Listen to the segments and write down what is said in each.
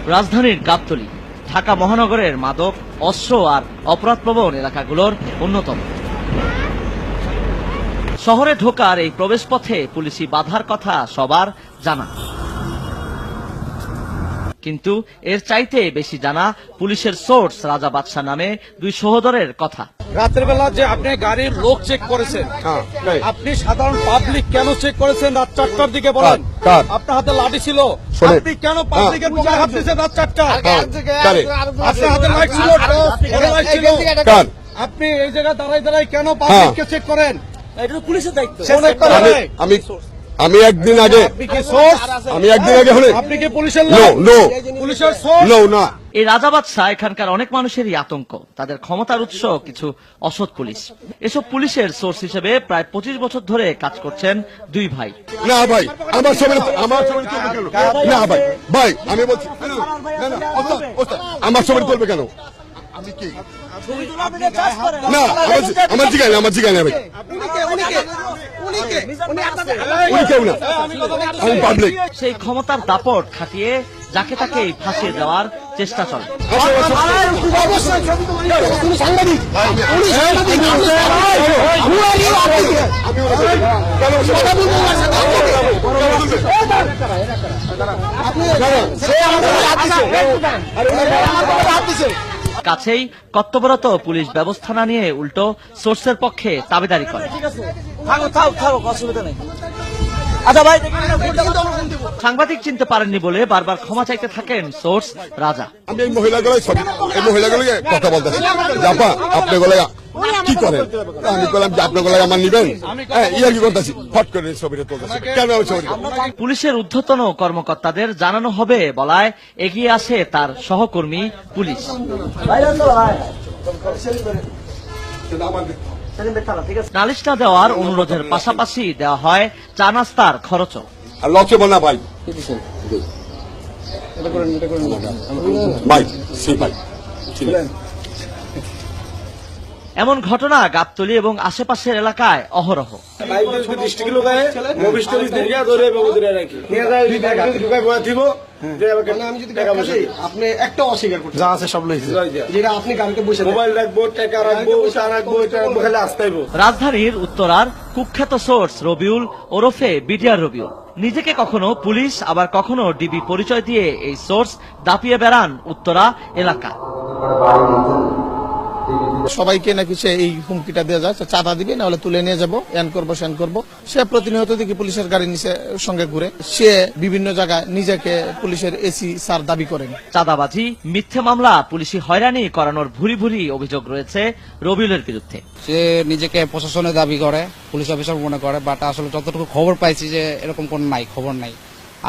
রাজধানীর গাবতলী ঢাকা মহানগরের মাদক, অস্ত্র আর অপরাধপ্রবণ এলাকাগুলোর অন্যতম। শহরে ঢোকার এই প্রবেশপথে পুলিশি বাধার কথা সবার জানা, কিন্তু এর চাইতে বেশি জানা পুলিশের সোর্স রাজা বাদশা নামে দুই সহোদরের কথা। রাতের বেলা যে আপনি গাড়ির লোক চেক করেছেন, আপনি সাধারণ পাবলিক কেন চেক করেছেন রাত 4টার দিকে? বলেন, আপনার হাতে লাঠি ছিল, আপনি কেন পাবলিকের বুকে হাত দিয়েছেন রাত 4টা? আপনার হাতে লাইট ছিল, আপনি এই জায়গায় দাঁড়াই দাঁড়াই কেন পাবলিককে চেক করেন? এটা তো পুলিশের দায়িত্ব। আমি একদিন আগে আপনি কি পুলিশের লোক? পুলিশের সোর্স না। এই রাজা বাদশা এখানকার অনেক মানুষেরই আতঙ্ক। তাদের ক্ষমতার উৎস কিছু অসৎ পুলিশ। এসব পুলিশের সোর্স হিসেবে প্রায় 25 বছর ধরে কাজ করছেন দুই ভাই। না ভাই, আমার ছবি তুলবে কেন? না ভাই, ভাই আমি বলছি আমার ছবি তুলবে কেন? আমি কি না আমার জিগাই না ভাই, আমি পাবলিক। সেই ক্ষমতার দাপট খাটিয়ে যাকে তাকে ফাঁসিয়ে দেওয়ার চেষ্টা চলে। কাছেই কর্তব্যরত পুলিশ ব্যবস্থা না নিয়ে উল্টো সোর্সের পক্ষে দাবিদারি করে। সাংবাদিক চিনতে পারেননি বলে বারবার ক্ষমা চাইতে থাকেন সোর্স রাজা। আমি এই মহিলাগুলোকে কথা বলতেছি, জাপা আপনি বলে কি করেন? আমি বললাম যে আপনার গলায় আমার নিবেন, ইয়া কি করতেছি, ফট করে ছবিটা তুলতেছি কেন? পুলিশের ঊর্ধ্বতন কর্মকর্তাদের জানানো হবে বলায় এগিয়ে আসে তার সহকর্মী পুলিশ। নালিশ না দেওয়ার অনুরোধের পাশাপাশি দেওয়া হয় চা নাস্তার খরচও। আর লচে বনা ভাই এমন ঘটনা গাবতলী এবং আশেপাশের এলাকায় অহরহ। আপনি একটা অস্বীকার করছেন, যা আছে সব লইছে, যেটা আপনি গাড়িতে বসে মোবাইল রাখবো, টাকা রাখবো, চা রাখবো, এটা রাখবো, খালি আসতেইব। রাজধানীর উত্তরার কুখ্যাত সোর্স রবিউল ওরফে বিটিআর রবিউল নিজেকে কখনো পুলিশ আবার কখনো ডিবি পরিচয় দিয়ে এই সোর্স দাপিয়ে বেড়ান উত্তরা এলাকা। সবাইকে নাকি সে এই হুমকিটা দেওয়া যায়, চাঁদা দিবে না হলে তুলে নিয়ে যাবো, এন করবো সেন করবো। সে প্রতিনিয়ত দেখি পুলিশের গাড়ি নিচে সঙ্গে ঘুরে, সে বিভিন্ন জায়গায় নিজেকে পুলিশের এসি স্যার দাবি করেন। চাঁদাবাজি, মিথ্যে মামলা, পুলিশি হয়রানি করানোর ভুরি ভুরি অভিযোগ রয়েছে রবিউলের বিরুদ্ধে। সে নিজেকে প্রশাসনের দাবি করে, পুলিশ অফিসার মনে করে, বাট আসলে যতটুকু খবর পাইছি যে এরকম কোন খবর নাই।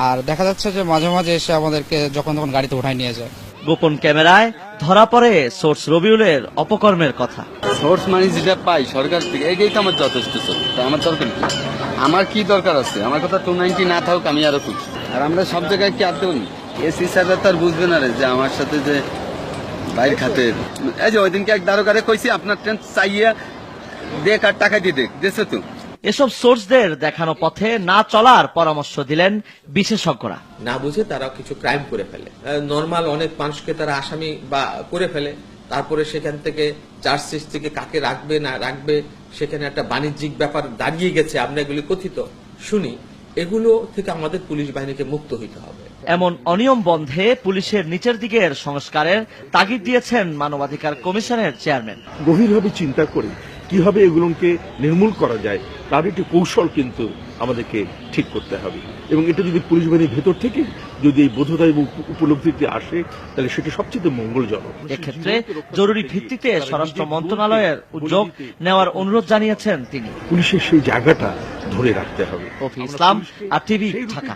আর দেখা যাচ্ছে যে মাঝে মাঝে এসে আমাদেরকে যখন তখন গাড়িতে উঠায় নিয়ে যায়। গোপন ক্যামেরায় ধরা পড়ে সোর্স রবিউলের অপকর্মের কথা। সোর্স মানে যেটা পাই সরকার থেকে, এটাই তো আমার যথেষ্ট। আমার দরকার কি? আমার কি দরকার আছে? আমার কথা 290 না থাকুক, আমি আরো খুশি। আর আমরা সব জায়গায় কি আদতে বলি, এসি স্যাররা তো আর বুঝবে না রে যে আমার সাথে যে বাইর খাতের। এই যে ওই দিনকে এক দারোগারে কইছি আপনার ট্রেন চাইয়া দেখ আর টাকা দিয়ে দেখছো তো। এসব সোর্সদের দেখানো পথে না চলার পরামর্শ দিলেন বিশেষজ্ঞরা। না বুঝে তারা কিছু ক্রাইম করে ফেলে, নর্মাল অনেক মানুষকে তারা আসামি বা করে ফেলে, তারপরে সেখান থেকে চার্জশিট থেকে কাকে রাখবে না রাখবে সেখানে একটা বাণিজ্যিক ব্যাপার দাঁড়িয়ে গেছে। আমরা এগুলি কথিত শুনি, এগুলো থেকে আমাদের পুলিশ বাহিনীকে মুক্ত হইতে হবে। এমন অনিয়ম বন্ধে পুলিশের নিচের দিকের সংস্কারের তাগিদ দিয়েছেন মানবাধিকার কমিশনের চেয়ারম্যান। গভীরভাবে চিন্তা করে কিভাবে এগুলোকে নির্মূল করা যায় তার একটি কৌশল কিন্তু আমাদেরকে ঠিক করতে হবে, এবং এটা যদি পুলিশ বাহিনীর ভেতর থেকে যদি এই বোধতা এবং উপলব্ধিতে আসে তাহলে সেটা সবচেয়ে মঙ্গলজনক। এক্ষেত্রে জরুরি ভিত্তিতে স্বরাষ্ট্র মন্ত্রণালয়ের উদ্যোগ নেওয়ার অনুরোধ জানিয়েছেন তিনি। পুলিশের সেই জায়গাটা ধরে রাখতে হবে। রফি ইসলাম, আর টিভি, ঢাকা।